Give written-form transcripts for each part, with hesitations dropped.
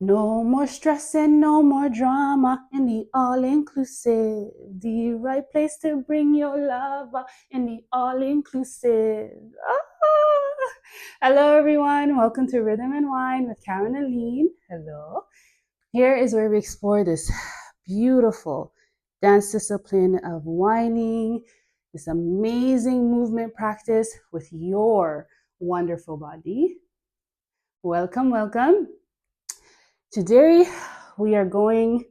No more stress and no more drama in the all-inclusive. The right place to bring your lover in the all-inclusive. Ah! Hello, everyone. Welcome to Rhythm and Wine with Karin and Alleyne. Hello. Here is where we explore this beautiful dance discipline of whining, this amazing movement practice with your wonderful body. Welcome, welcome. Today, we are going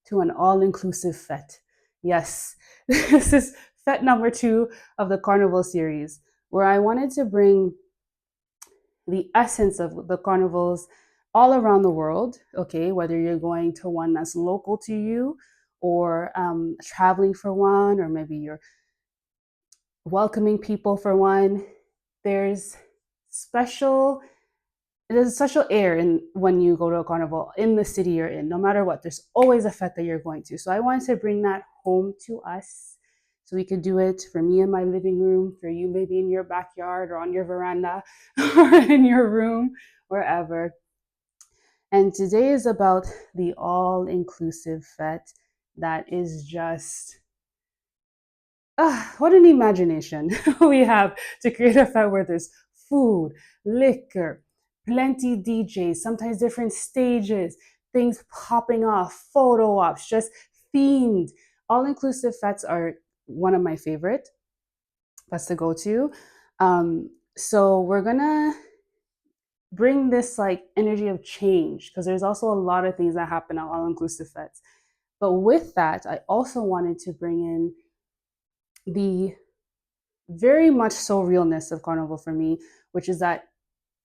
to an all-inclusive fete. Yes, this is fete number 2 of the Carnival series, where I wanted to bring the essence of the carnivals all around the world, okay, whether you're going to one that's local to you or traveling for one, or maybe you're welcoming people for one. There's special there's a special air in when you go to a carnival in the city you're in. No matter what, there's always a fete that you're going to. So I wanted to bring that home to us, so we could do it for me in my living room, for you maybe in your backyard or on your veranda or in your room, wherever. And today is about the all-inclusive fete that is just what an imagination we have to create a fete where there's food, liquor, plenty DJs, sometimes different stages, things popping off, photo ops, just themed. All inclusive fetes are one of my favorite. That's the go to. So we're gonna bring this like energy of change, because there's also a lot of things that happen at all inclusive fetes. But with that, I also wanted to bring in the very much so realness of Carnival for me, which is that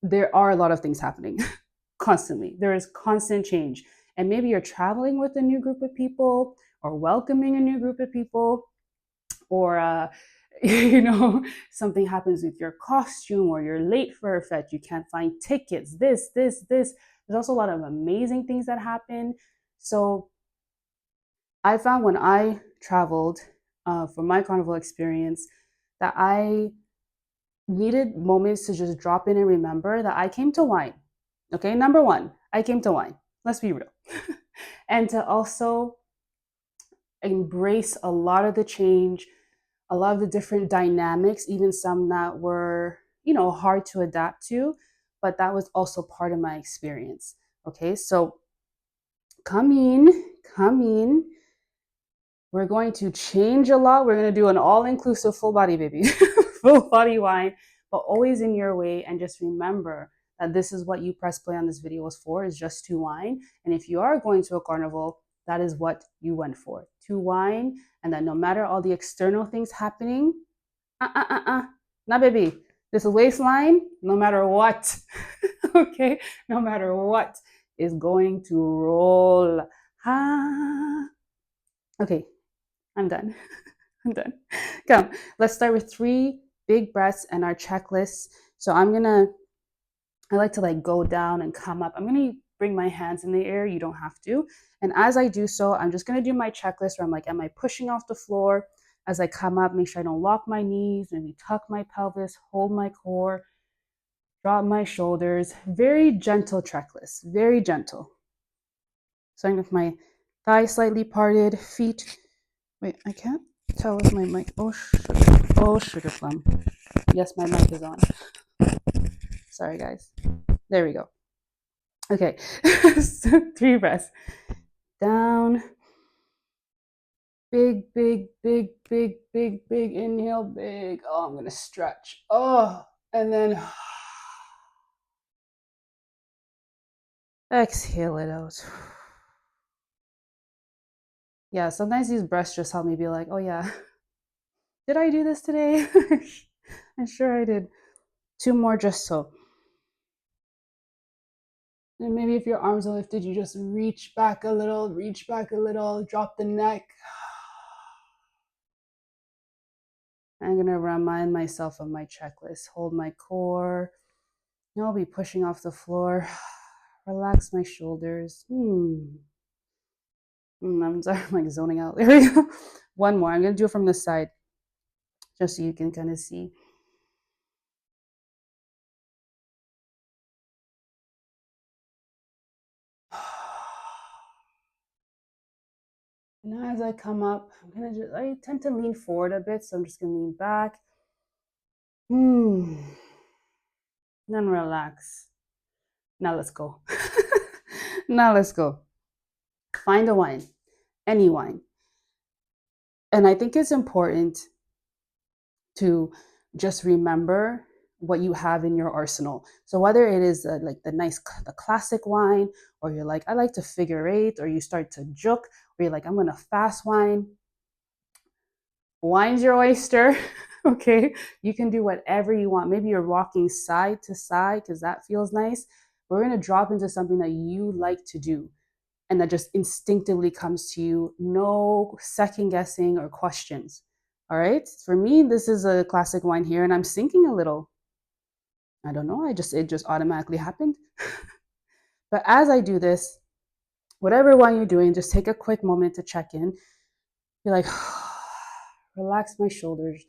there are a lot of things happening constantly. There is constant change. And maybe you're traveling with a new group of people or welcoming a new group of people, or something happens with your costume, or you're late for a fete, you can't find tickets, this. There's also a lot of amazing things that happen. So I found when I traveled for my carnival experience that I needed moments to just drop in and remember that I came to wine. Okay, number one, I came to wine. Let's be real. And to also embrace a lot of the change, a lot of the different dynamics, even some that were, hard to adapt to, but that was also part of my experience. Okay, so come in, come in. We're going to change a lot. We're going to do an all-inclusive full body, baby, full body wine, but always in your way. And just remember that this is what you press play on this video was for, is just to wine. And if you are going to a carnival, that is what you went for, to wine. And that no matter all the external things happening, nah, baby, this waistline, no matter what, okay, no matter what, is going to roll. Okay, I'm done. I'm done. Come, let's start with 3 big breaths and our checklist. So I like to like go down and come up. I'm gonna bring my hands in the air. You don't have to. And as I do so, I'm just gonna do my checklist where I'm like, am I pushing off the floor? As I come up, make sure I don't lock my knees, maybe tuck my pelvis, hold my core, drop my shoulders. Very gentle checklist, very gentle. Starting with my thighs slightly parted, feet. Wait, I can't tell if my mic. Oh, sugar plum. Yes, my mic is on. Sorry, guys. There we go. Okay, so 3 breaths. Down. Big, big, big, big, big, big inhale. Big. Oh, I'm going to stretch. Oh, and then exhale it out. Yeah, sometimes these breaths just help me be like, oh, yeah, did I do this today? I'm sure I did. 2 more just so. And maybe if your arms are lifted, you just reach back a little, drop the neck. I'm going to remind myself of my checklist. Hold my core. I'll be pushing off the floor. Relax my shoulders. I'm sorry, I'm like zoning out. There we go. One more. I'm going to do it from the side, just so you can kind of see. And as I come up, I tend to lean forward a bit, so I'm just gonna lean back. Then relax. Now let's go. Now let's go. Find a wine, any wine. And I think it's important to just remember what you have in your arsenal. So whether it is like the classic wine, or you're like, I like to figure eight, or you start to joke, or you're like, I'm gonna fast wine. Wine's your oyster. Okay, you can do whatever you want. Maybe you're walking side to side because that feels nice. We're gonna drop into something that you like to do and that just instinctively comes to you, no second guessing or questions. All right. For me, this is a classic wine here, and I'm sinking a little. I don't know. It just automatically happened. But as I do this, whatever wine you're doing, just take a quick moment to check in. You're like, relax my shoulders.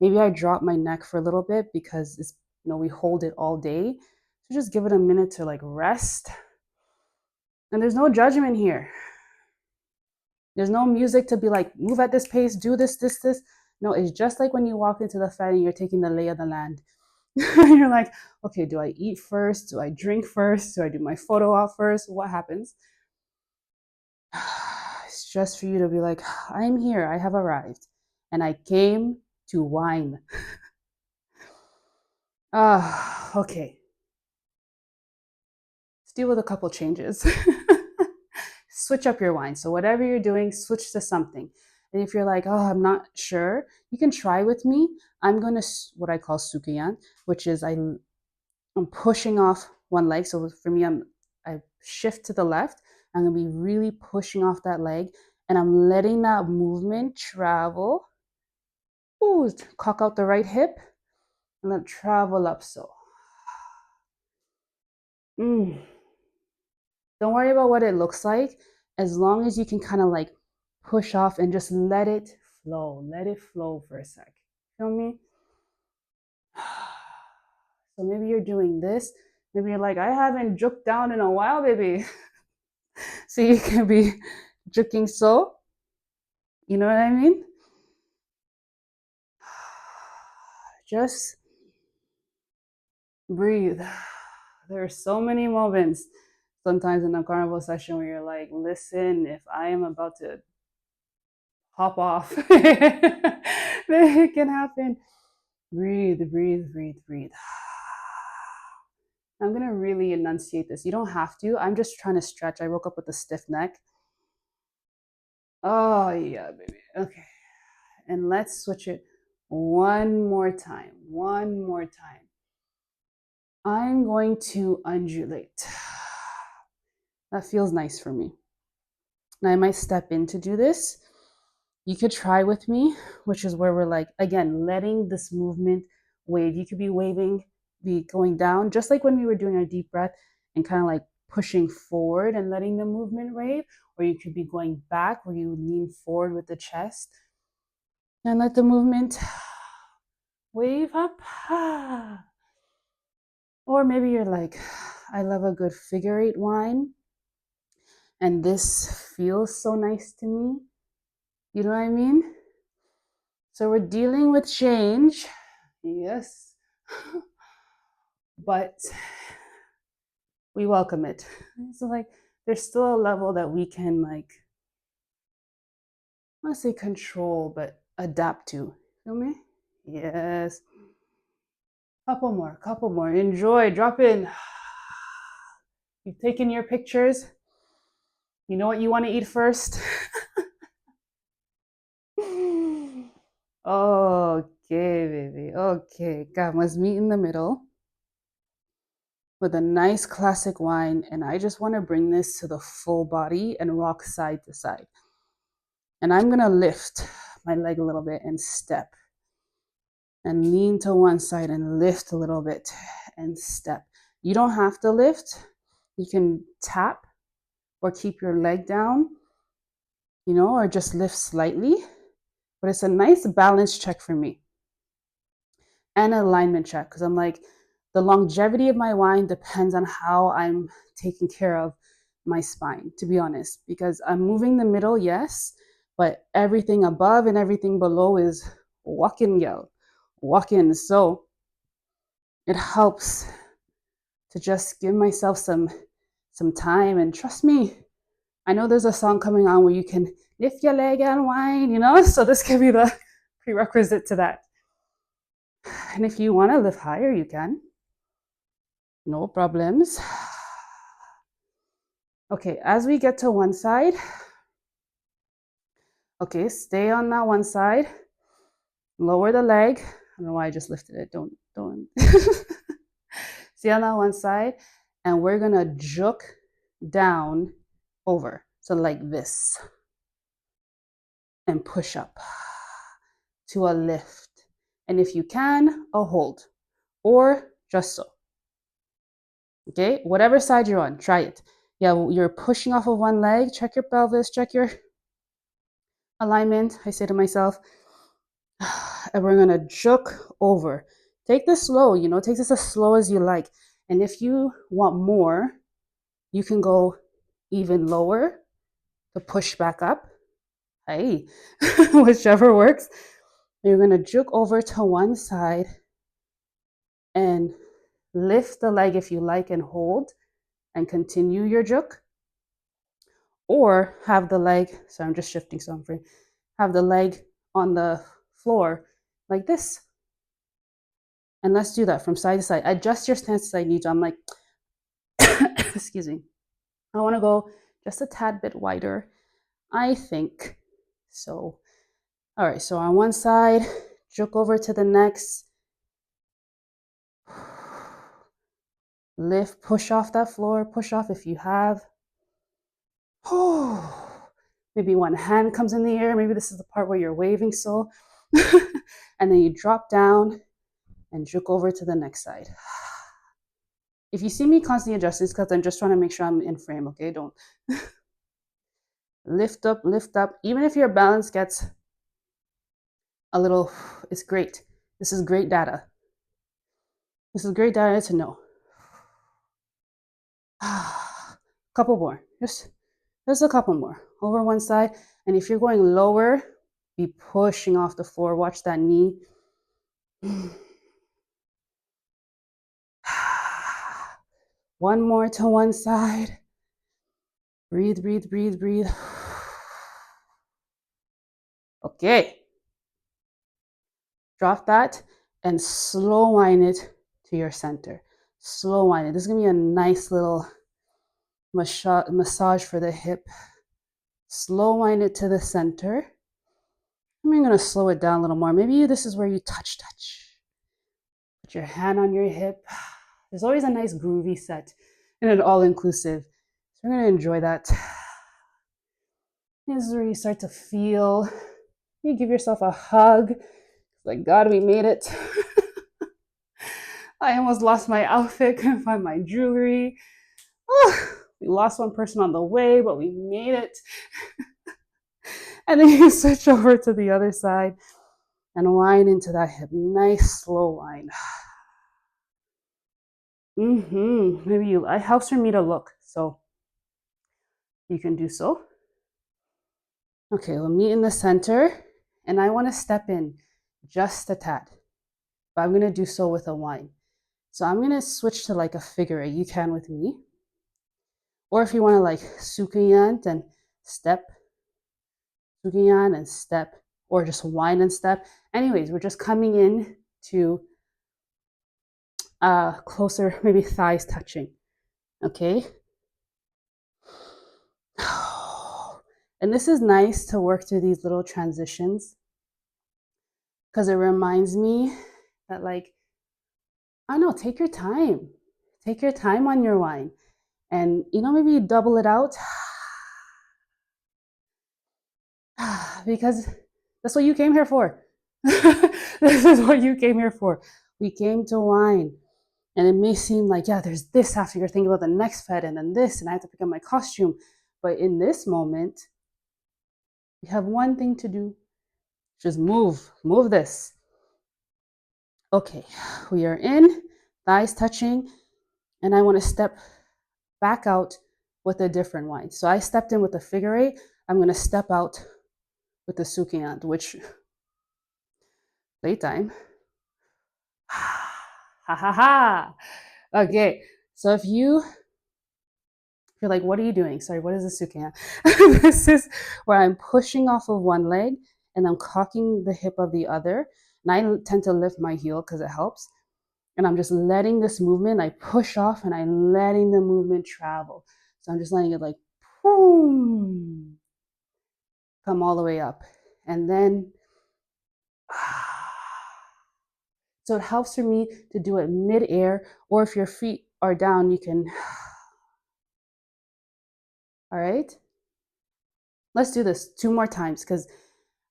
Maybe I drop my neck for a little bit because it's, we hold it all day. So just give it a minute to like rest. And there's no judgment here. There's no music to be like, move at this pace, do this, this, this. No, it's just like when you walk into the fete and you're taking the lay of the land. You're like, okay, do I eat first? Do I drink first? Do I do my photo op first? What happens? It's just for you to be like, I'm here, I have arrived, and I came to wine. Okay. Let's deal with a couple changes. Switch up your wine. So whatever you're doing, switch to something. And if you're like, oh, I'm not sure, you can try with me. I'm going to what I call sukayan, which is I'm pushing off one leg. So for me, I shift to the left. I'm going to be really pushing off that leg, and I'm letting that movement travel. Ooh, cock out the right hip and then travel up. So don't worry about what it looks like, as long as you can kind of like push off and just let it flow. Let it flow for a sec. Feel me? So maybe you're doing this. Maybe you're like, I haven't juked down in a while, baby. So you can be juking so. You know what I mean? Just breathe. There are so many moments sometimes in a carnival session where you're like, listen, if I am about to hop off, it can happen. Breathe, breathe, breathe, breathe. I'm gonna really enunciate this. You don't have to. I'm just trying to stretch. I woke up with a stiff neck. Oh, yeah, baby. Okay. And let's switch it one more time. One more time. I'm going to undulate. That feels nice for me. Now I might step in to do this. You could try with me, which is where we're like, again, letting this movement wave. You could be waving, be going down, just like when we were doing our deep breath and kind of like pushing forward and letting the movement wave. Or you could be going back where you lean forward with the chest and let the movement wave up. Or maybe you're like, I love a good figure eight wine, and this feels so nice to me. You know what I mean? So we're dealing with change. Yes. But we welcome it. So like there's still a level that we can like, I want to say control, but adapt to. Feel me? Yes. Couple more. Enjoy. Drop in. You've taken your pictures. You know what you want to eat first? Okay, baby. Okay. God, let's meet in the middle with a nice classic wine. And I just want to bring this to the full body and rock side to side. And I'm going to lift my leg a little bit and step and lean to one side and lift a little bit and step. You don't have to lift. You can tap or keep your leg down, or just lift slightly. But it's a nice balance check for me and an alignment check, because I'm like, the longevity of my wine depends on how I'm taking care of my spine, to be honest, because I'm moving the middle, yes, but everything above and everything below is walking, girl, walking. So it helps to just give myself some time. And trust me, I know there's a song coming on where you can lift your leg and whine, you know? So this can be the prerequisite to that. And if you want to lift higher, you can. No problems. Okay, as we get to one side, okay, stay on that one side. Lower the leg. I don't know why I just lifted it. Don't. Stay on that one side. And we're going to juke down over. So like this. And push up to a lift. And if you can, a hold. Or just so. Okay, whatever side you're on, try it. Yeah, you're pushing off of one leg. Check your pelvis, check your alignment. I say to myself, and we're gonna juke over. Take this slow, take this as slow as you like. And if you want more, you can go even lower to push back up. Hey, whichever works. You're gonna juke over to one side and lift the leg if you like and hold and continue your juke. Or have the leg, so I'm just shifting so I'm free, have the leg on the floor like this. And let's do that from side to side. Adjust your stance as I need to. I'm like, excuse me. I want to go just a tad bit wider, I think. So, all right, so on one side, juke over to the next. Lift, push off that floor, push off if you have. Maybe one hand comes in the air. Maybe this is the part where you're waving so. And then you drop down and juke over to the next side. If you see me constantly adjusting, it's because I'm just trying to make sure I'm in frame, okay? Don't. Lift up, lift up. Even if your balance gets a little, it's great. This is great data. This is great data to know. Couple more. Just a couple more. Over one side. And if you're going lower, be pushing off the floor. Watch that knee. One more to one side. Breathe, breathe, breathe, breathe. Okay. Drop that and slow wind it to your center. Slow wind it. This is going to be a nice little massage for the hip. Slow wind it to the center. I'm going to slow it down a little more. Maybe this is where you touch. Put your hand on your hip. There's always a nice groovy set in an all-inclusive. So we're going to enjoy that. This is where you start to feel. You give yourself a hug. Like, God, we made it. I almost lost my outfit, couldn't find my jewelry. Oh, we lost one person on the way, but we made it. And then you switch over to the other side and wind into that hip. Nice slow wind. Maybe it helps for me to look, so you can do so. Okay, we'll meet in the center, and I want to step in just a tad, but I'm going to do so with a wind. So I'm going to switch to like a figure eight. You can with me. Or if you want to like sukuyan and step, sukuyan and step, or just wind and step. Anyways, we're just coming in to closer, maybe thighs touching. Okay. And this is nice to work through these little transitions because it reminds me that, like, I don't know, take your time. Take your time on your wine. And, maybe you double it out because that's what you came here for. This is what you came here for. We came to wine. And it may seem like, yeah, there's this after you're thinking about the next fete and then this, and I have to pick up my costume. But in this moment, we have one thing to do. Just move this. Okay, we are in, thighs touching, and I want to step back out with a different wine. So I stepped in with a figure eight. I'm going to step out with the sukiant, which playtime. Ha ha ha. Okay, so if you're like, what are you doing? Sorry, what is a sukiant? This is where I'm pushing off of one leg and I'm cocking the hip of the other. And I tend to lift my heel because it helps. And I'm just letting this movement, I push off and I'm letting the movement travel. So I'm just letting it like, boom, come all the way up. And then, so it helps for me to do it mid-air, or if your feet are down, you can, all right? Let's do this 2 more times because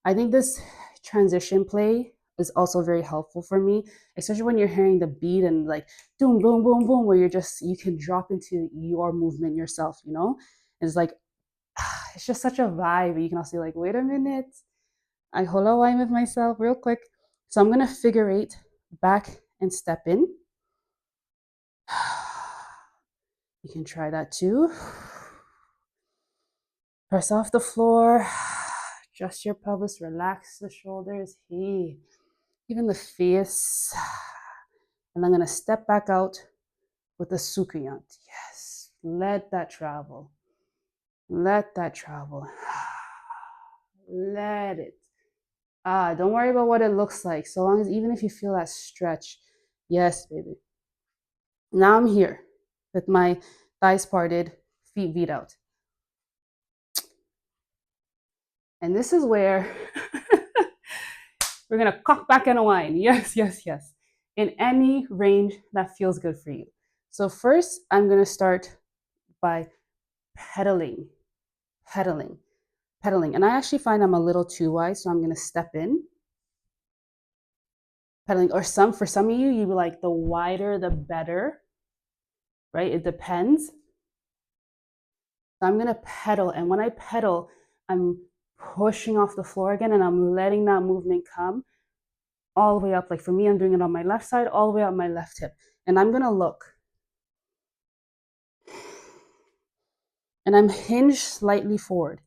I think this transition play is also very helpful for me, especially when you're hearing the beat and like boom, boom, boom, boom, where you can drop into your movement yourself, you know? It's like, it's just such a vibe. You can also be like, wait a minute, I holo line with myself real quick. So I'm gonna figure 8 back and step in. You can try that too. Press off the floor, adjust your pelvis, relax the shoulders, even the face. And I'm gonna step back out with the sukiant. Yes, let that travel. Let that travel. Let it. Don't worry about what it looks like. So long as, even if you feel that stretch. Yes, baby. Now I'm here with my thighs parted, feet beat out. And this is where we're gonna cock back and whine. Yes, yes, yes. In any range that feels good for you. So first, I'm gonna start by pedaling, pedaling, pedaling. And I actually find I'm a little too wide, so I'm gonna step in, pedaling. Or for some of you, you like the wider the better, right? It depends. So I'm gonna pedal, and when I pedal, I'm pushing off the floor again, and I'm letting that movement come all the way up. Like for me, I'm doing it on my left side, all the way up my left hip. And I'm gonna look. And I'm hinged slightly forward,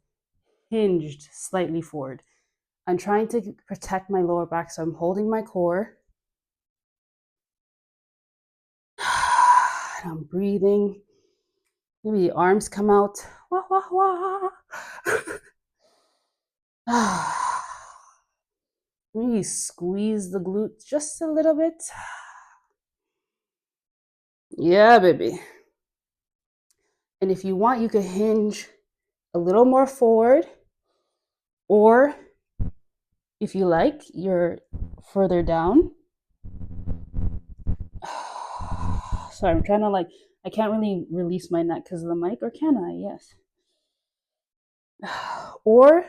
hinged slightly forward. I'm trying to protect my lower back, so I'm holding my core. And I'm breathing. Maybe the arms come out. Wah, wah, wah. Maybe squeeze the glutes just a little bit. Yeah, baby. And if you want, you could hinge a little more forward, or if you like, you're further down. Sorry, I'm trying to I can't really release my neck because of the mic, or can I? Yes. Or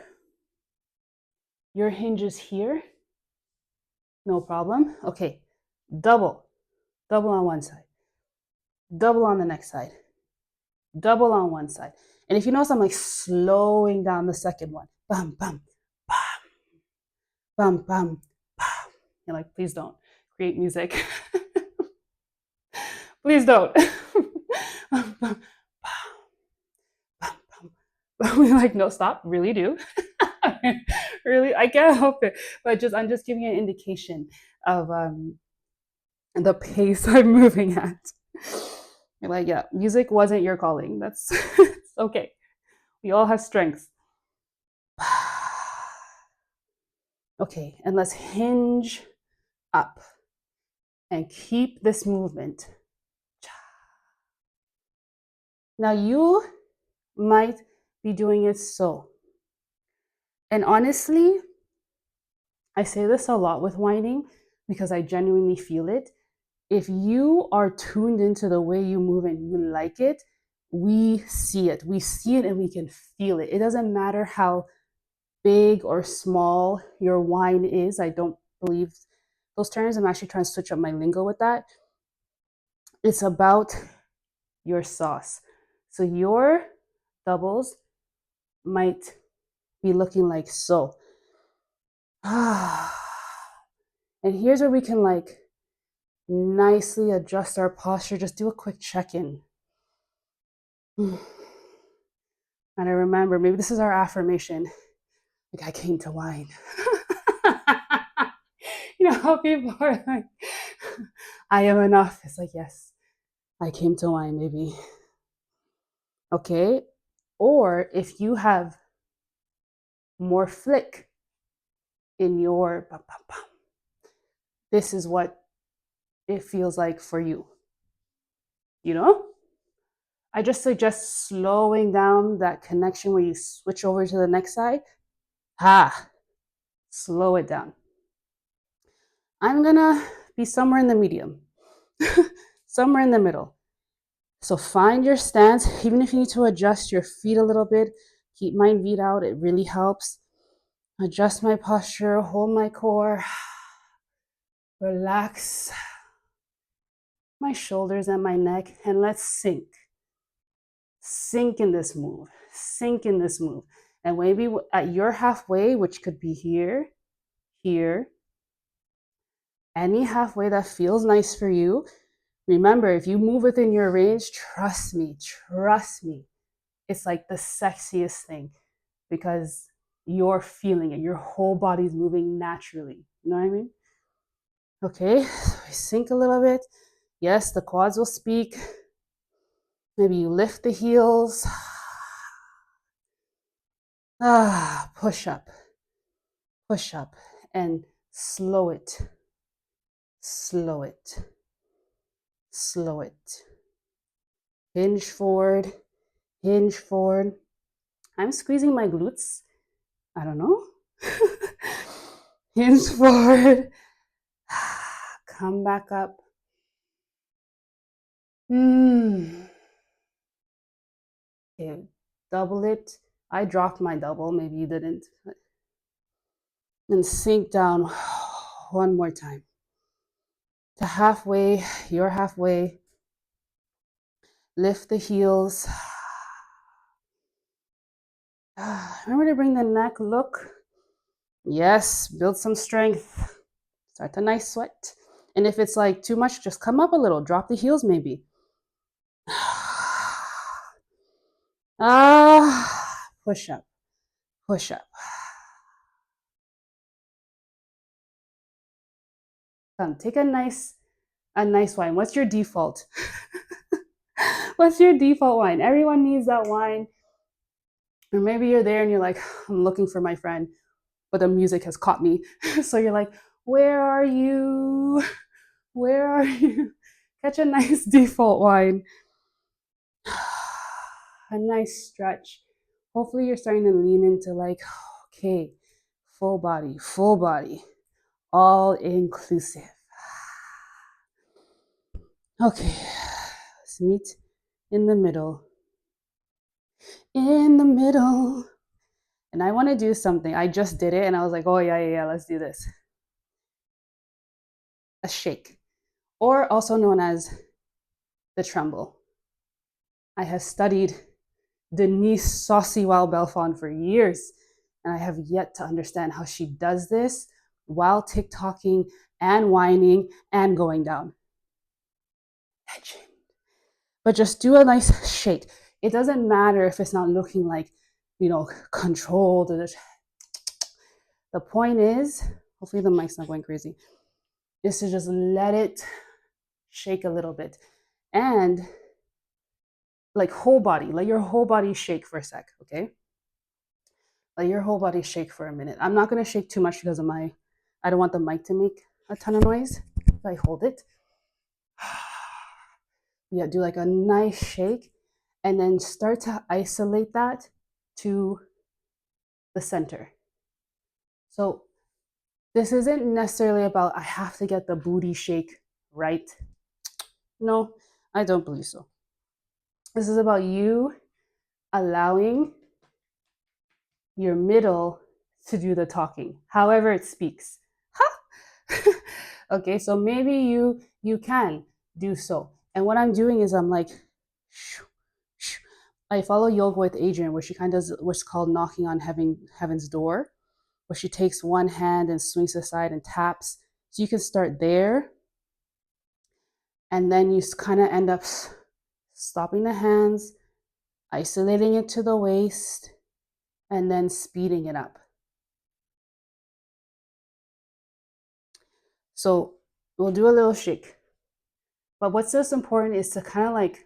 your hinges here, no problem. Okay, double on one side, double on the next side, double on one side. And if you notice, I'm like slowing down the second one. Bam, bam, bam, bam, bam, bam. You're like, please don't create music. Please don't. Bam, bam, bam, bam. We're like, no, stop. Really do. Really, I can't help it. But I'm just giving you an indication of the pace I'm moving at. You're like, yeah, music wasn't your calling. That's it's okay. We all have strengths. Okay, and let's hinge up and keep this movement. Now you might be doing it so. And honestly, I say this a lot with whining because I genuinely feel it. If you are tuned into the way you move and you like it, we see it. We see it and we can feel it. It doesn't matter how big or small your whine is. I don't believe those terms. I'm actually trying to switch up my lingo with that. It's about your sauce. So your doubles might be looking like so. And here's where we can nicely adjust our posture. Just do a quick check-in. And I remember, maybe this is our affirmation. Like, I came to wine. You know how people are like, I am enough. It's like, yes, I came to wine, baby. Okay. Or if you have more flick in your, this is what it feels like for you. You know? I just suggest slowing down that connection when you switch over to the next side. Slow it down. I'm gonna be somewhere in the medium, somewhere in the middle. So find your stance, even if you need to adjust your feet a little bit, keep my feet out, it really helps. Adjust my posture, hold my core, relax my shoulders and my neck, and let's sink. Sink in this move, sink in this move. And maybe at your halfway, which could be here, here, any halfway that feels nice for you. Remember, if you move within your range, trust me, it's like the sexiest thing because you're feeling it. Your whole body's moving naturally. You know what I mean? Okay, so we sink a little bit. Yes, the quads will speak. Maybe you lift the heels. Push up, and slow it, slow it, slow it. Hinge forward, hinge forward. I'm squeezing my glutes. I don't know. Hinge forward. Come back up. Okay, double it. I dropped my double. Maybe you didn't. And sink down one more time. To halfway, you're halfway. Lift the heels. Remember to bring the neck, look. Yes, build some strength. Start a nice sweat. And if it's like too much, just come up a little. Drop the heels maybe. Push up, push up. Come, take a nice wine. What's your default? What's your default wine? Everyone needs that wine. Or maybe you're there and you're like, I'm looking for my friend, but the music has caught me. So you're like, where are you? Where are you? Catch a nice default wine. A nice stretch. Hopefully you're starting to lean into like, okay, full body, all inclusive. Okay, let's meet in the middle. In the middle. And I want to do something. I just did it and I was like, oh, yeah, let's do this. A shake, or also known as the tremble. I have studied Denise Saucy Wild Belfon for years, and I have yet to understand how she does this while TikToking and whining and going down. But just do a nice shake. It doesn't matter if it's not looking like, controlled. The point is, hopefully the mic's not going crazy, is to just let it shake a little bit. And like whole body, let your whole body shake for a sec, okay? Let your whole body shake for a minute. I'm not gonna shake too much because I don't want the mic to make a ton of noise. If I hold it. Yeah, do like a nice shake and then start to isolate that to the center. So this isn't necessarily about I have to get the booty shake right. No, I don't believe so. This is about you allowing your middle to do the talking, however it speaks. Okay, so maybe you can do so. And what I'm doing is I'm like, I follow yoga with Adrienne, where she kind of does what's called knocking on heaven's door, where she takes one hand and swings aside and taps. So you can start there, and then you kind of end up stopping the hands, isolating it to the waist, and then speeding it up. So we'll do a little shake. But what's most important is to kind of like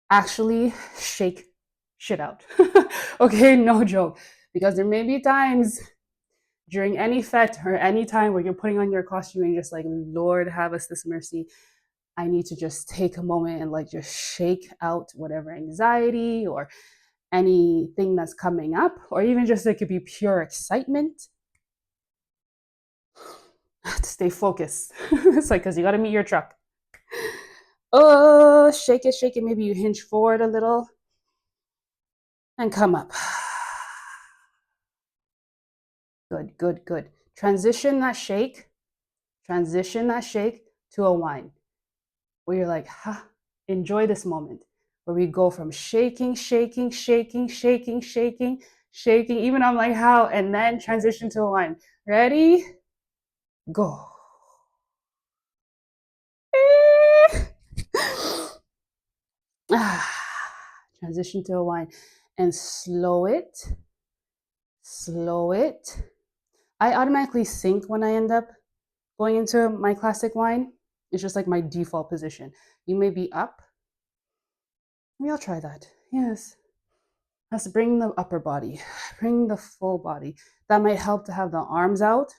actually shake shit out. Okay, no joke. Because there may be times during any fete or any time where you're putting on your costume and you're just like, Lord, have us this mercy. I need to just take a moment and like just shake out whatever anxiety or anything that's coming up, or even just it could be pure excitement. To stay focused. It's like, because you got to meet your truck. Oh, shake it, shake it. Maybe you hinge forward a little and come up. Good, good, good. Transition that shake to a whine where you're like, enjoy this moment where we go from shaking, shaking, shaking, shaking, shaking, shaking. Even I'm like, how? And then transition to a whine. Ready? Go. Transition to a whine and slow it. Slow it. I automatically sink when I end up going into my classic whine. It's just like my default position. You may be up. Maybe I'll try that. Yes. Let's bring the upper body, bring the full body. That might help to have the arms out,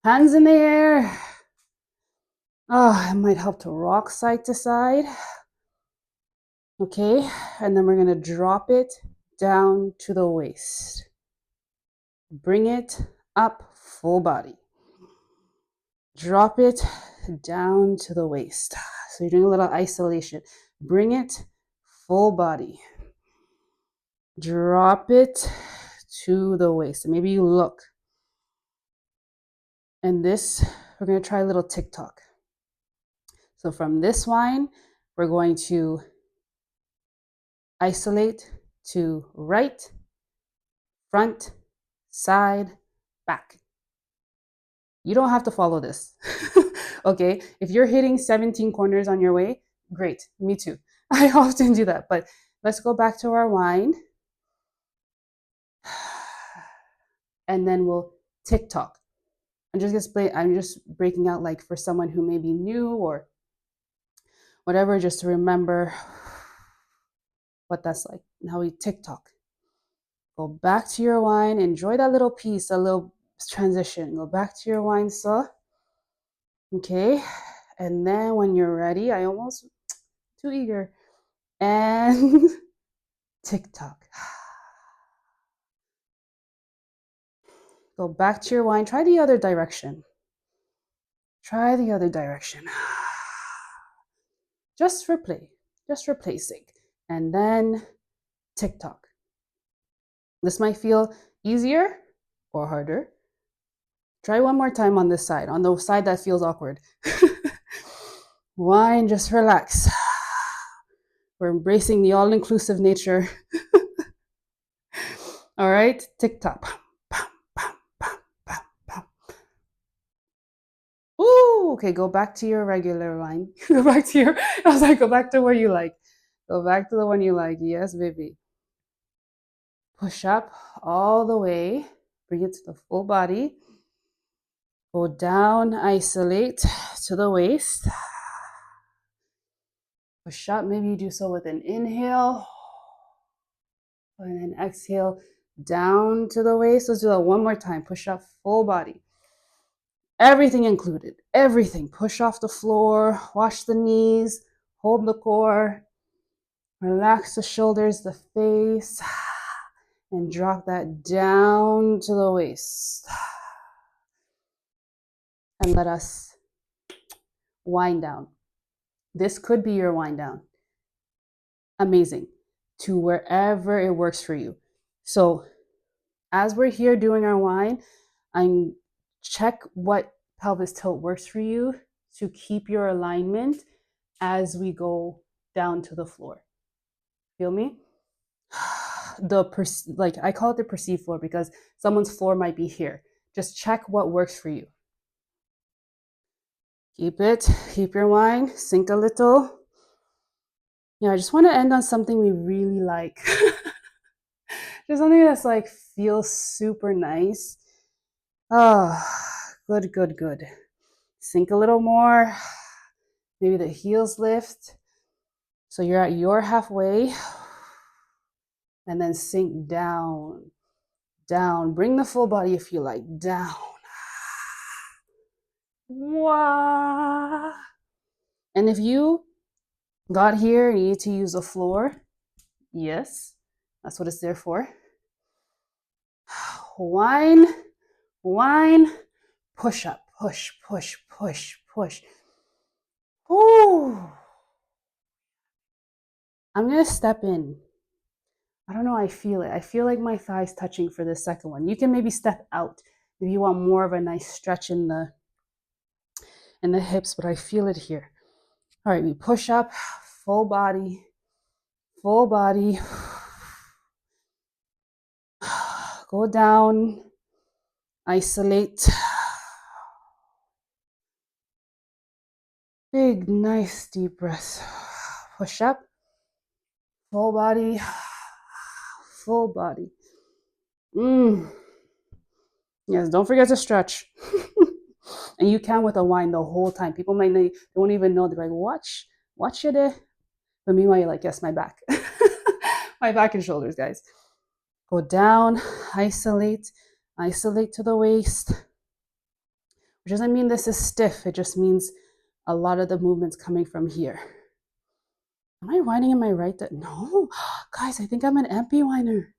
hands in the air. Oh, it might help to rock side to side. Okay, and then we're gonna drop it down to the waist. Bring it up, full body. Drop it down to the waist. So you're doing a little isolation. Bring it, full body. Drop it to the waist. And maybe you look. And this, we're going to try a little TikTok. So from this whine, we're going to isolate to right, front, side, back. You don't have to follow this. Okay, if you're hitting 17 corners on your way, great, me too. I often do that, but let's go back to our whine. And then we'll TikTok. I'm just breaking out like for someone who may be new or whatever, just to remember what that's like and how we TikTok. Go back to your wine, enjoy that little piece, a little transition. Go back to your wine, so okay. And then when you're ready, I almost too eager. And TikTok. Go back to your wine. Try the other direction. Try the other direction. Just for play. Just for play's sake. And then TikTok. This might feel easier or harder. Try one more time on this side, on the side that feels awkward. Wine, just relax. We're embracing the all-inclusive nature. All right, TikTok. Ooh, okay, go back to your regular wine. Go back to your, I was like, go back to where you like. Go back to the one you like. Yes, baby. Push up all the way. Bring it to the full body. Go down, isolate to the waist. Push up. Maybe you do so with an inhale. And then exhale down to the waist. Let's do that one more time. Push up, full body. Everything included. Everything. Push off the floor. Wash the knees. Hold the core. Relax the shoulders, the face. And drop that down to the waist. And let us wind down. This could be your wind down. Amazing. To wherever it works for you. So as we're here doing our wind, I'm check what pelvis tilt works for you to keep your alignment as we go down to the floor. Feel me? Like I call it the perceived floor because someone's floor might be here. Just check what works for you. Keep it, keep your wine, sink a little. Yeah, I just want to end on something we really like. Just something that's like feels super nice. Oh, Good, good, good. Sink a little more. Maybe the heels lift. So you're at your halfway. And then sink down, down. Bring the full body if you like, down. Wow. And if you got here and you need to use the floor, yes, that's what it's there for. Whine, whine, push up, push, push, push, push. Ooh. I'm gonna step in. I don't know, I feel it. I feel like my thighs touching for the second one. You can maybe step out if you want more of a nice stretch in the hips, but I feel it here. All right, we push up, full body, full body. Go down, isolate. Big, nice deep breath. Push up, full body, full body. Yes, don't forget to stretch. And you can with a whine the whole time. People might not, they won't even know. They're like, watch it there. But meanwhile, you're like, yes, my back. My back and shoulders, guys. Go down, isolate, isolate to the waist. Which doesn't mean this is stiff. It just means a lot of the movement's coming from here. Am I whining in my right? No, guys, I think I'm an empty whiner.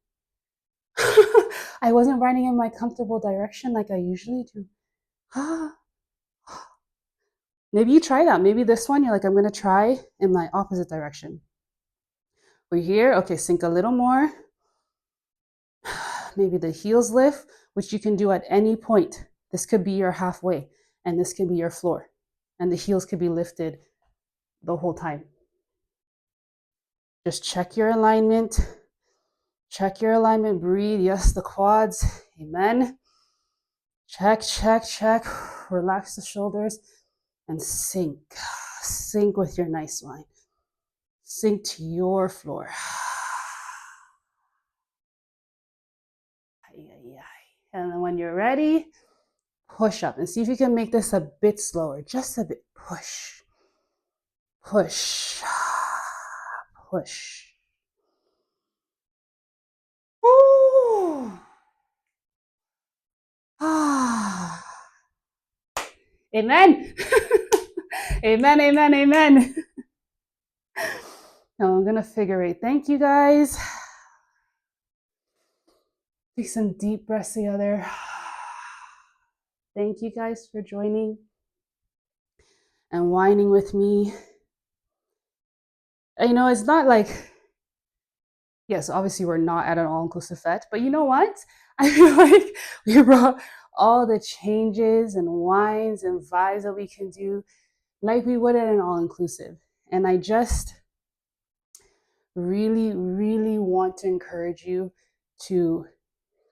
I wasn't whining in my comfortable direction like I usually do. Maybe you try that. Maybe this one, you're like, I'm going to try in my opposite direction. We're here. Okay, sink a little more. Maybe the heels lift, which you can do at any point. This could be your halfway, and this could be your floor. And the heels could be lifted the whole time. Just check your alignment. Check your alignment. Breathe. Yes, the quads. Amen. Check, check, check. Relax the shoulders and sink. Sink with your nice line. Sink to your floor. And then when you're ready, push up and see if you can make this a bit slower. Just a bit. Push. Push. Push. Ooh. Ah. Amen. Amen, amen, amen. Now I'm going to figure eight. Thank you, guys. Take some deep breaths together. Thank you guys for joining and whining with me. You know, it's not like, yes, obviously we're not at an all-inclusive fete, but you know what? I feel like we brought all the changes and whines and vibes that we can do like we would at an all-inclusive. And I just really, really want to encourage you to,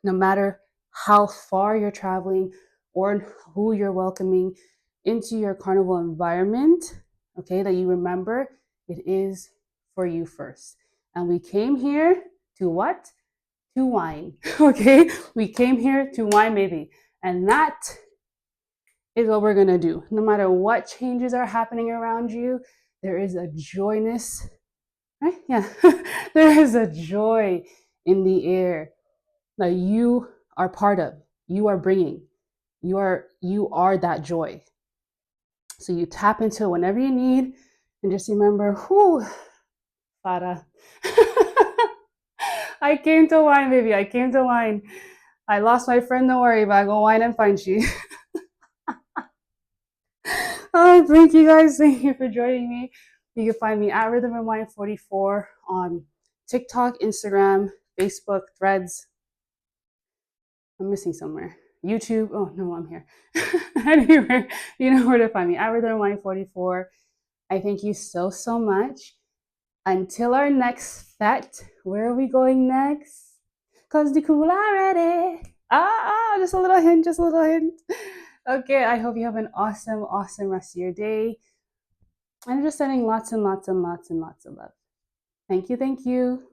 no matter how far you're traveling or who you're welcoming into your carnival environment, okay, that you remember it is for you first. And we came here to what? To whine, okay? We came here to whine, maybe. And that is what we're gonna do. No matter what changes are happening around you, there is a joyness, right? Yeah, there is a joy in the air that you are part of, you are bringing. You are that joy. So you tap into it whenever you need, and just remember, whoo, Farah. I came to wine, baby. I came to wine. I lost my friend, don't worry, but I go wine and find you. Oh, thank you guys. Thank you for joining me. You can find me at Rhythm and Wine 44 on TikTok, Instagram, Facebook, Threads. I'm missing somewhere. YouTube. Oh, no, I'm here. Anywhere, you know where to find me. At Rhythm and Wine 44. I thank you so, so much. Until our next fete, where are we going next? Cause the cool already. Just a little hint, just a little hint. Okay, I hope you have an awesome, awesome rest of your day. I'm just sending lots and lots and lots and lots of love. Thank you, thank you.